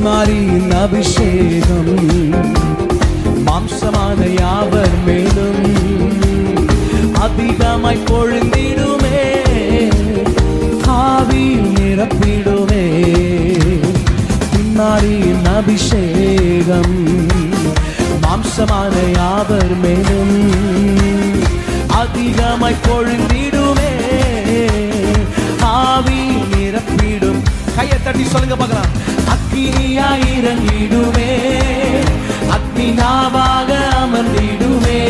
மாரியின் அபிஷேகம் மாம்சமான யாவர் மேலும் அதிகமாய் பொழிந்திடுமே, ஆவியில் நிரப்பிடுமே. மாரியின் அபிஷேகம் மாம்சமான யாவர் மேலும் அதிகமாய் பொழிந்திடுமே, ஆவியில் நிரப்பிடும். கையை தட்டி சொல்லுங்க பார்க்கலாம். அக்கினியாய் இறங்கிடுமே, அக்னி நாவாக அமர்ந்திடுமே,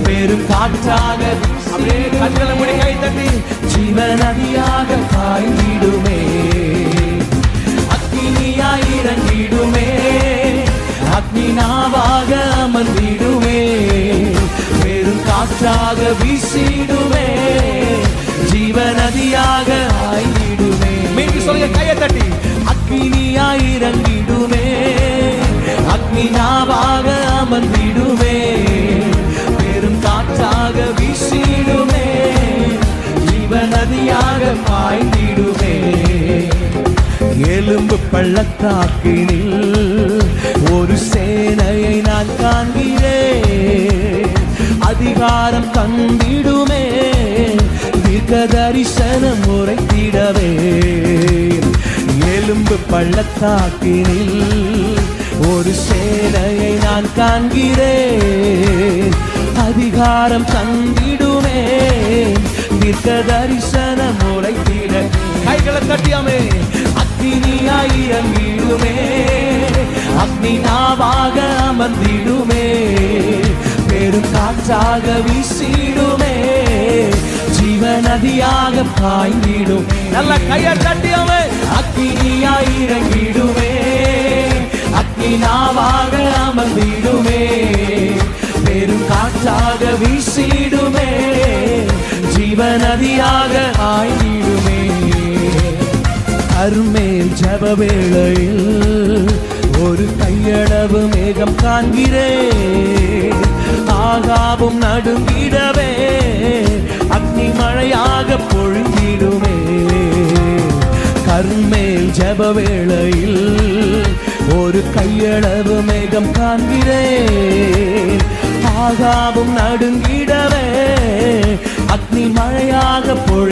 பெரும் காற்றாக அப்படியே கண்களை மூடி கை தட்டி ஜீவ நதியாக பாய்ந்திடுமே. அக்கினியாய் இறங்கிடுமே, அக்னி நாவாக அமர்ந்திடுமே, பெரும் காற்றாக வீசிடுமே, ஜீவ நதியாக ஆய்ந்திடுமே. மீண்டும் சொல்லுங்க கையை தட்டி. அக்கினியாய் இறங்கிடுமே, அக்னி நாவாக அமர்ந்திடுமே, பெரும் காற்றாக வீசிடுமே, ஜீவ நதியாக பாய்ந்திடுமே. எலும்பு பள்ளத்தாக்கினில் ஒரு சேனையை நான் காண்கிறேன், அதிகாரம் தந்திடுமே, தீர்க்க தரிசனம் உரைத்திடவே. எலும்பு பள்ளத்தாக்கினில் ஒரு சேனையை நான் காண்கிறேன், அதிகாரம் தந்திடுமே, தீர்க்க தரிசனம் உரைத்திட. கைகளை தட்டியாமே. அக்னியாய் இறங்கிடுமே, அக்னி நாவாக அமர்ந்திடுமே, பெரும் காற்றாக வீசிடுமே, ஜீவ நதியாக பாய்ந்திடும். நல்ல கையை தட்டியாமே. அக்னியாய் இறங்கிடுமே, அக்னி நாவாக அமர்ந்திடுமே, பெரும் காற்றாக வீசிடுமே, ஜீவ நதியாக ஆய்ந்திடுமே. கர்மேல் ஜப வேளையில் ஒரு கையளவு மேகம் காண்கிறேன், ஆகாவும் நடுங்கிடவே, அக்னி மழையாக பொழிந்திடுமே. கர்மேல் ஜப வேளையில் ஒரு கையளவு மேகம் காண்கிறேன், ஆகாவும் நடுங்கிடவே, அக்னி மழையாக பொழி